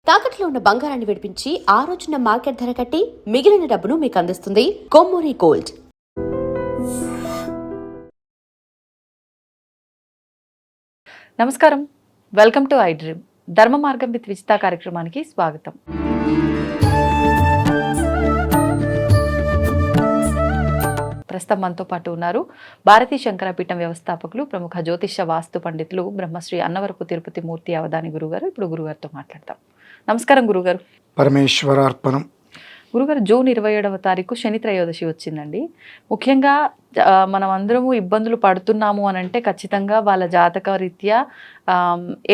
తాకట్లో ఉన్న బంగారాన్ని విడిపించి ఆ రోజున మార్కెట్ ధర కట్టి మిగిలిన డబ్బును మీకు అందిస్తుంది కొమ్మూరి గోల్డ్. నమస్కారం, వెల్కమ్ టు ఐ డ్రీమ్. ధర్మ మార్గం విత్ విజిత కార్యక్రమానికి స్వాగతం. ప్రస్తుతం మనతో పాటు ఉన్నారు భారతీ శంకరపీఠం వ్యవస్థాపకులు, ప్రముఖ జ్యోతిష్య వాస్తు పండితులు బ్రహ్మశ్రీ అన్నవరపు తిరుపతి మూర్తి అవధాని గురుగారు. ఇప్పుడు గురుగారితో మాట్లాడతాం. నమస్కారం గురుగారు. పరమేశ్వరార్పణం. గురుగారు, జూన్ 27వ తారీఖు శని త్రయోదశి వచ్చిందండి. ముఖ్యంగా మనం అందరము ఇబ్బందులు పడుతున్నాము అని అంటే ఖచ్చితంగా వాళ్ళ జాతక రీత్యా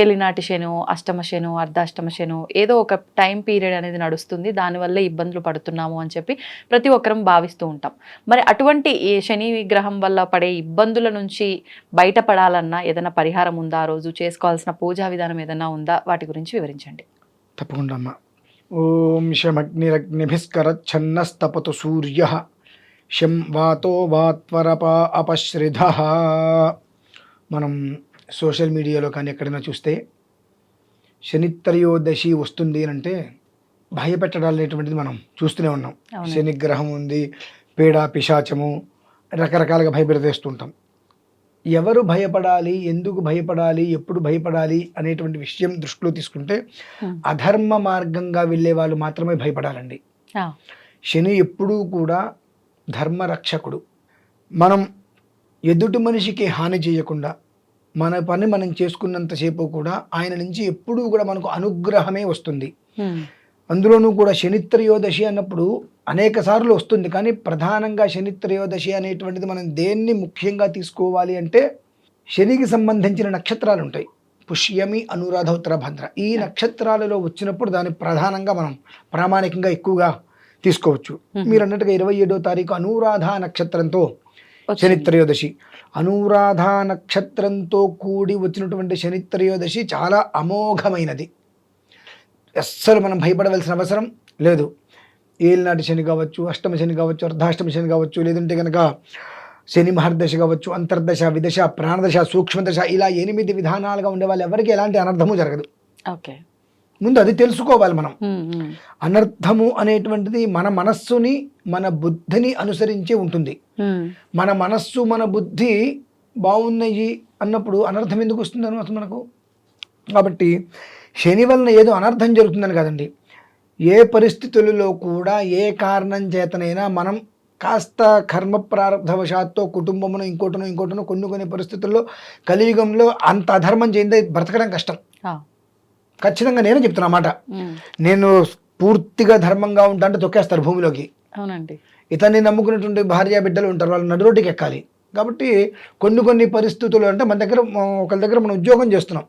ఏలినాటి శను, అష్టమ శను, అర్ధాష్టమ శను, ఏదో ఒక టైం పీరియడ్ అనేది నడుస్తుంది, దానివల్లే ఇబ్బందులు పడుతున్నాము అని చెప్పి ప్రతి ఒక్కరం భావిస్తూ ఉంటాం. మరి అటువంటి శని విగ్రహం వల్ల పడే ఇబ్బందుల నుంచి బయటపడాలన్నా ఏదైనా పరిహారం ఉందా, ఆ రోజు చేసుకోవాల్సిన పూజా విధానం ఏదైనా ఉందా, వాటి గురించి వివరించండి. తప్పకుండా అమ్మా. ఓం శమగ్నిరగ్నిభిస్కరచ్ఛన్నస్తపతు సూర్య శం వాతో వాత్వరప అపశ్రిధ. మనం సోషల్ మీడియాలో కానీ ఎక్కడైనా చూస్తే శనిత్రయోదశి వస్తుంది అని అంటే భయపెట్టడాలు అనేటువంటిది మనం చూస్తూనే ఉన్నాం. శనిగ్రహం ఉంది, పీడా పిశాచము, రకరకాలుగా భయపెడతేస్తుంటాం. ఎవరు భయపడాలి, ఎందుకు భయపడాలి, ఎప్పుడు భయపడాలి అనేటువంటి విషయం దృష్టిలో తీసుకుంటే అధర్మ మార్గంగా వెళ్ళే వాళ్ళు మాత్రమే భయపడాలండి. శని ఎప్పుడూ కూడా ధర్మరక్షకుడు. మనం ఎదుటి మనిషికి హాని చేయకుండా మన పని మనం చేసుకున్నంతసేపు కూడా ఆయన నుంచి ఎప్పుడూ కూడా మనకు అనుగ్రహమే వస్తుంది. అందులోనూ కూడా శనిత్రయోదశి అన్నప్పుడు అనేక సార్లు వస్తుంది, కానీ ప్రధానంగా శనిత్రయోదశి అనేటువంటిది మనం దేన్ని ముఖ్యంగా తీసుకోవాలి అంటే శనికి సంబంధించిన నక్షత్రాలు ఉంటాయి. పుష్యమి, అనురాధ, ఉత్తర భద్ర. ఈ నక్షత్రాలలో వచ్చినప్పుడు దాన్ని ప్రధానంగా మనం ప్రామాణికంగా ఎక్కువగా తీసుకోవచ్చు. మీరు అన్నట్టుగా 27వ తారీఖు అనురాధ నక్షత్రంతో శనిత్రయోదశి. అనురాధ నక్షత్రంతో కూడి వచ్చినటువంటి శనిత్రయోదశి చాలా అమోఘమైనది. అస్సలు మనం భయపడవలసిన అవసరం లేదు. ఏలినాటి శని కావచ్చు, అష్టమ శని కావచ్చు, అర్ధాష్టమ శని కావచ్చు, లేదంటే కనుక శని మహర్దశ కావచ్చు, అంతర్దశ, విదశ, ప్రాణదశ, సూక్ష్మదశ, ఇలా 8 విధానాలుగా ఉండే వాళ్ళు ఎవరికి ఎలాంటి అనర్థము జరగదు. ఓకే, ముందు అది తెలుసుకోవాలి మనం. అనర్థము అనేటువంటిది మన మనస్సుని, మన బుద్ధిని అనుసరించి ఉంటుంది. మన మనస్సు, మన బుద్ధి బాగున్నాయి అన్నప్పుడు అనర్థం ఎందుకు వస్తుంది అన్నమాట మనకు. కాబట్టి శని వలన ఏదో అనర్థం జరుగుతుందని కాదండి. ఏ పరిస్థితులలో కూడా ఏ కారణం చేతనైనా మనం కాస్త కర్మ ప్రారంభవశాత్తు కుటుంబమును ఇంకోటను కొన్ని పరిస్థితుల్లో కలియుగంలో అంత అధర్మం చేయందే బ్రతకడం కష్టం. ఖచ్చితంగా నేనే చెప్తున్నా మాట. నేను పూర్తిగా ధర్మంగా ఉంటా అంటే తొక్కేస్తారు భూమిలోకి. అవునండి. ఇతన్ని నమ్ముకున్నటువంటి భార్య బిడ్డలు ఉంటారు, వాళ్ళు నడురోటికి ఎక్కాలి. కాబట్టి కొన్ని పరిస్థితులు అంటే మన దగ్గర ఒకరి దగ్గర మనం ఉద్యోగం చేస్తున్నాం,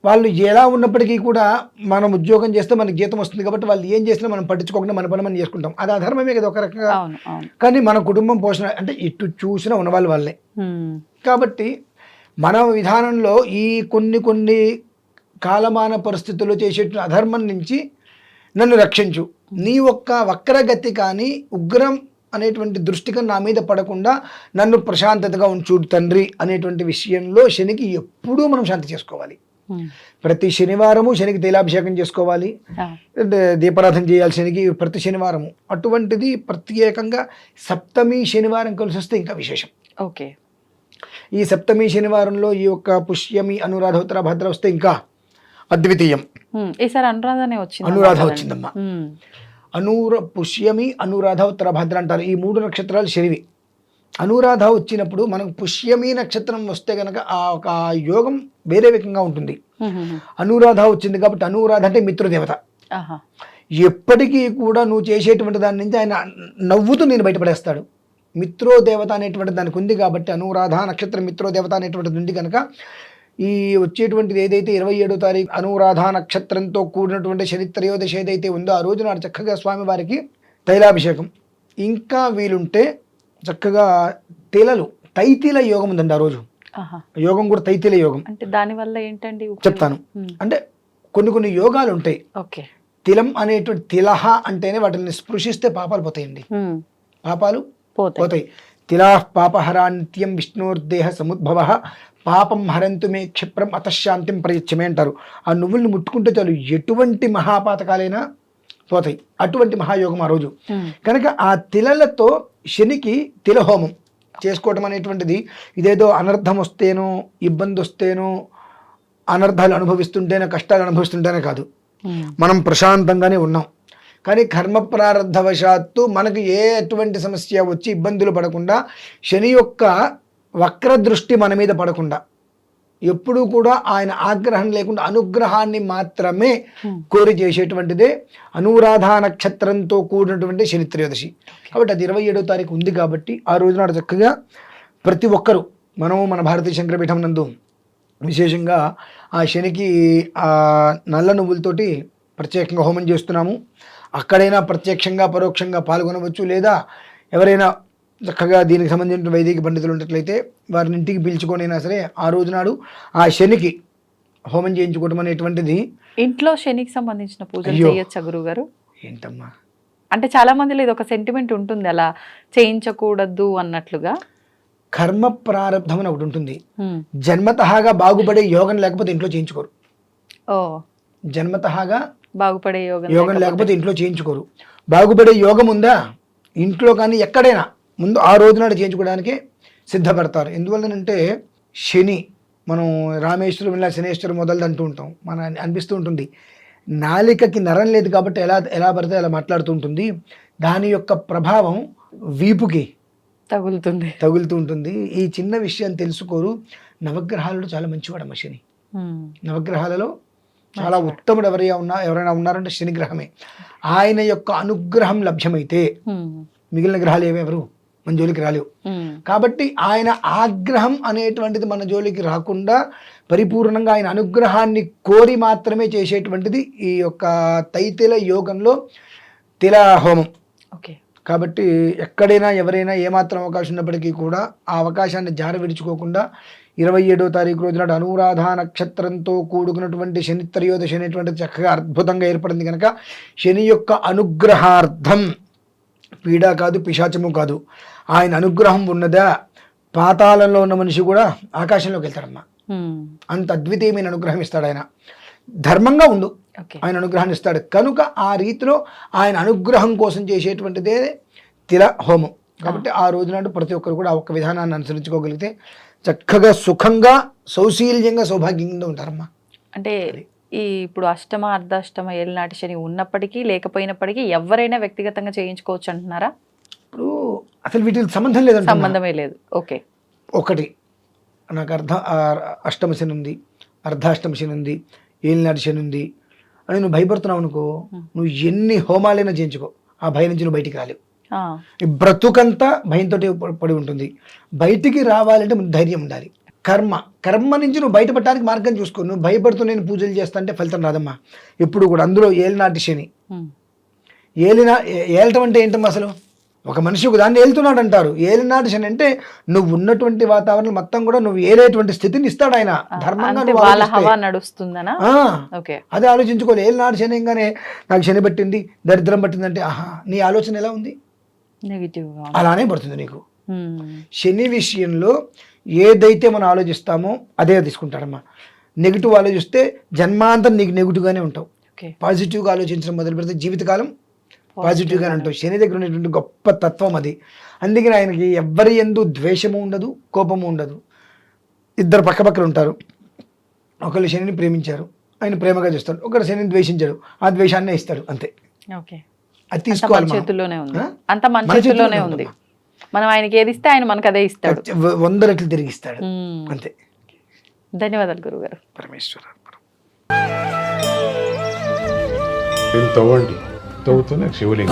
వాళ్ళు ఎలా ఉన్నప్పటికీ కూడా మనం ఉద్యోగం చేస్తే మనకి జీతం వస్తుంది కాబట్టి వాళ్ళు ఏం చేసినా మనం పట్టించుకోకుండా మన పని మనం చేసుకుంటాం. అది అధర్మమే కదా ఒక రకంగా. కానీ మన కుటుంబం పోషణ అంటే ఇటు చూసినా ఉన్నవాళ్ళు వాళ్ళే. కాబట్టి మన విధానంలో ఈ కొన్ని కాలమాన పరిస్థితుల్లో చేసేటువంటి అధర్మం నుంచి నన్ను రక్షించు, నీ ఒక్క వక్రగతి కానీ ఉగ్రం అనేటువంటి దృష్టిగా నా మీద పడకుండా నన్ను ప్రశాంతతగా ఉంచు తండ్రి అనేటువంటి విషయంలో శనికి ఎప్పుడూ మనం శాంతి చేసుకోవాలి. ప్రతి శనివారము శనికి తైలాభిషేకం చేసుకోవాలి, దీపారాధన చేయాలి శనికి ప్రతి శనివారము. అటువంటిది ప్రత్యేకంగా సప్తమి శనివారం కలిసి వస్తే ఇంకా విశేషం. ఓకే, ఈ సప్తమి శనివారంలో ఈ యొక్క పుష్యమి, అనురాధ, ఉత్తర భద్ర వస్తే ఇంకా అద్వితీయం. ఈసారి అనురాధ వచ్చిందమ్మా. పుష్యమి, అనురాధ, ఉత్తర భద్ర అంటారు. ఈ 3 నక్షత్రాలు శనివి. అనురాధ వచ్చినప్పుడు మనకు పుష్యమి నక్షత్రం వస్తే కనుక ఆ ఒక యోగం వేరే విధంగా ఉంటుంది. అనురాధ వచ్చింది కాబట్టి అనురాధ అంటే మిత్రదేవత. ఎప్పటికీ కూడా నువ్వు చేసేటువంటి దాని నుంచి ఆయన నవ్వుతూ నేను బయటపడేస్తాడు. మిత్రోదేవత అనేటువంటి దానికి ఉంది కాబట్టి అనురాధ నక్షత్రం మిత్రోదేవత అనేటువంటిది ఉంది కనుక ఈ వచ్చేటువంటిది ఏదైతే 27వ తారీఖు అనురాధ నక్షత్రంతో కూడినటువంటి శనిత్రయోదశి ఏదైతే ఉందో ఆ రోజు నాడు చక్కగా స్వామివారికి తైలాభిషేకం, ఇంకా వీలుంటే చక్కగా తైతీల యోగం ఉందండి ఆ రోజు. యోగం కూడా తైతీల యోగం. అంటే దానివల్ల ఏంటండి చెప్తాను. అంటే కొన్ని యోగాలు ఉంటాయి. తిలం అనేటువంటి తిలహ అంటేనే వాటిని స్పృశిస్తే పాపాలు పోతాయండి. పాపాలు పోతాయి. తిలా పాపహరా నిత్యం విష్ణోర్దేహ సముద్భవ పాపం హరంతు మే క్షిప్రం అతశాంతిం ప్రయచ్చమే అంటారు. ఆ నువ్వుల్ని ముట్టుకుంటే చాలు ఎటువంటి మహాపాతకాలైనా పోతాయి. అటువంటి మహాయోగం ఆ రోజు. కనుక ఆ తిలలతో శనికి తిలహోమం చేసుకోవడం అనేటువంటిది ఇదేదో అనర్థం వస్తేనో, ఇబ్బంది వస్తేనో, అనర్థాలు అనుభవిస్తుంటేనే, కష్టాలు అనుభవిస్తుంటేనే కాదు. మనం ప్రశాంతంగానే ఉన్నాం. కానీ కర్మ ప్రారంధవశాత్తు మనకు ఎటువంటి సమస్య వచ్చి ఇబ్బందులు పడకుండా, శని యొక్క వక్ర దృష్టి మన మీద పడకుండా, ఎప్పుడూ కూడా ఆయన ఆగ్రహం లేకుండా అనుగ్రహాన్ని మాత్రమే కోరి చేసేటువంటిదే అనురాధ నక్షత్రంతో కూడినటువంటి శని త్రయోదశి. కాబట్టి అది 27వ తారీఖు ఉంది కాబట్టి ఆ రోజు నాడు చక్కగా ప్రతి ఒక్కరూ మనము మన భారతీయ శంకరపీఠం నందు విశేషంగా ఆ శనికి ఆ నల్ల నువ్వులతోటి ప్రత్యేకంగా హోమం చేస్తున్నాము. అక్కడైనా ప్రత్యక్షంగా పరోక్షంగా పాల్గొనవచ్చు, లేదా ఎవరైనా చక్కగా దీనికి సంబంధించిన వైదిక పండితులు ఉన్నట్లయితే వారిని ఇంటికి పిలుచుకొనైనా సరే ఆ రోజు నాడు ఆ శనికి హోమం చేయించుకోవడం అనేటువంటిది. ఇంట్లో శనికి సంబంధించిన పూజలు చేయొచ్చా గురుగారు? ఏంటమ్మా అంటే చాలా మందిలో ఇది ఒక సెంటిమెంట్ ఉంటుంది, అలా చేయించకూడదు అన్నట్లుగా. కర్మ ప్రారంధం అని ఒకటి ఉంటుంది. జన్మతహాగా బాగుపడే యోగం లేకపోతే ఇంట్లో చేయించుకోరు. ఓ, జన్మతహాగా బాగుపడే యోగం లేకపోతే ఇంట్లో చేయించుకోరు. బాగుపడే యోగం ఉందా ఇంట్లో కానీ ఎక్కడైనా ముందు ఆ రోజు నాడు చేయించుకోవడానికి సిద్ధపడతారు. ఎందువల్లనంటే శని, మనం రామేశ్వరం ఇలా శనేశ్వరం మొదలు అంటూ ఉంటాం, మన అనిపిస్తూ ఉంటుంది. నాలికకి నరం లేదు కాబట్టి ఎలా పడితే అలా మాట్లాడుతూ ఉంటుంది. దాని యొక్క ప్రభావం వీపుకి తగులుతూ ఉంటుంది. ఈ చిన్న విషయం తెలుసుకోరు. నవగ్రహాలలో చాలా మంచివాడమ్మ శని. నవగ్రహాలలో చాలా ఉత్తముడు ఎవరైనా ఉన్నారంటే శని గ్రహమే. ఆయన యొక్క అనుగ్రహం లభ్యమైతే మిగిలిన గ్రహాలు ఎవరు మన జోలికి రాలేవు. కాబట్టి ఆయన ఆగ్రహం అనేటువంటిది మన జోలికి రాకుండా పరిపూర్ణంగా ఆయన అనుగ్రహాన్ని కోరి మాత్రమే చేసేటువంటిది ఈ యొక్క తైతిల యోగంలో తిల హోమం. కాబట్టి ఎక్కడైనా ఎవరైనా ఏమాత్రం అవకాశం ఉన్నప్పటికీ కూడా ఆ అవకాశాన్ని జార విడుచుకోకుండా 27వ తారీఖు రోజు నాడు అనురాధ నక్షత్రంతో కూడుకున్నటువంటి శని త్రయోదశి అనేటువంటిది చక్కగా అద్భుతంగా ఏర్పడింది. కనుక శని యొక్క అనుగ్రహార్థం పీడ కాదు, పిశాచము కాదు, ఆయన అనుగ్రహం ఉన్నదా పాతాళంలో ఉన్న మనిషి కూడా ఆకాశంలోకి వెళ్తాడమ్మా. అంత అద్వితీయమైన అనుగ్రహం ఇస్తాడు ఆయన. ధర్మంగా ఉండు, ఆయన అనుగ్రహాన్ని ఇస్తాడు. కనుక ఆ రీతిలో ఆయన అనుగ్రహం కోసం చేసేటువంటిదే తిల హోమం. కాబట్టి ఆ రోజు నాడు ప్రతి ఒక్కరు కూడా ఆ ఒక్క విధానాన్ని అనుసరించుకోగలిగితే చక్కగా సుఖంగా సౌశీల్యంగా సౌభాగ్యంగా ఉంటారమ్మా. అంటే ఇప్పుడు అష్టమ అర్ధాష్టమ ఏలినాటి శని ఉన్నప్పటికీ లేకపోయినప్పటికీ ఎవరైనా వ్యక్తిగతంగా చేయించుకోవచ్చు అంటున్నారా? ఇప్పుడు అసలు వీటికి సంబంధమే లేదు. ఓకే, ఒకటి నాకు అష్టమ శని ఉంది, అర్ధాష్టమ శని ఉంది, ఏలినాటి శని ఉంది అని నువ్వు భయపడుతున్నావు అనుకో, నువ్వు ఎన్ని హోమాలైనా చేయించుకో, ఆ భయం నుంచి నువ్వు బయటికి రాలేవు. బ్రతుకంతా భయంతో పడి ఉంటుంది. బయటికి రావాలంటే ముందు ధైర్యం ఉండాలి. కర్మ నుంచి నువ్వు బయటపడటానికి మార్గం చూసుకో. నువ్వు భయపడుతూ నేను పూజలు చేస్తా అంటే ఫలితం రాదమ్మా ఎప్పుడు కూడా. అందులో ఏలినాటి శని, ఏలటం అంటే ఏంటమ్మా? అసలు ఒక మనిషి ఒక దాన్ని ఏలుతున్నాడు అంటారు. ఏలినాటి శని అంటే నువ్వు ఉన్నటువంటి వాతావరణం మొత్తం కూడా నువ్వు ఏలేటువంటి స్థితిని ఇస్తాడు ఆయన. ధర్మంగా అదే ఆలోచించుకోవాలి. ఏలినాటి శని గానే నాకు శని పట్టింది, దరిద్రం పట్టింది అంటే ఆహా, నీ ఆలోచన ఎలా ఉంది? నెగిటివ్ అలానే పడుతుంది నీకు. శని విషయంలో ఏదైతే మనం ఆలోచిస్తామో అదే తీసుకుంటాడమ్మా. నెగిటివ్ ఆలోచిస్తే జన్మాంతం నీకు నెగిటివ్గానే ఉంటావు. పాజిటివ్గా ఆలోచించడం మొదలు పెడితే జీవితకాలం పాజిటివ్గానే ఉంటావు. శని దగ్గర ఉన్నటువంటి గొప్ప తత్వం అది. అందుకని ఆయనకి ఎవ్వరి యందు ద్వేషము ఉండదు, కోపము ఉండదు. ఇద్దరు పక్కపక్కన ఉంటారు. ఒకళ్ళు శనిని ప్రేమించారు, ఆయన ప్రేమగా చేస్తాడు. ఒకరు శనిని ద్వేషించాడు, ఆ ద్వేషాన్నే ఇస్తాడు. అంతే. అది తీసుకోవాలి. అంత మన చేతుల్లోనే ఉంది. మనం ఆయనకి ఏది ఇస్తే ఆయన మనకు అదే ఇస్తాడు, 100 రెట్లు తిరిగి ఇస్తాడు. అంతే. ధన్యవాదాలు గురుగారు. పరమేశ్వర. తవ్వుతున్న శివలింగం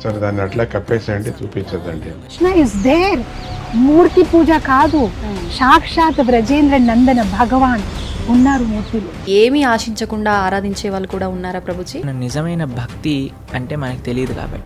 సరే, దాన్ని అట్లా కప్పేసేయండి, చూపించదండి. Krishna is there. మూర్తి పూజ కాదు, సాక్షాత్ బ్రజేంద్ర నందన భగవాన్ ఉన్నారు మూర్తిలో. ఏమీ ఆశించకుండా ఆరాధించే వాళ్ళు కూడా ఉన్నారా ప్రభుజీ? నిజమైన భక్తి అంటే మనకు తెలియదు కాబట్టి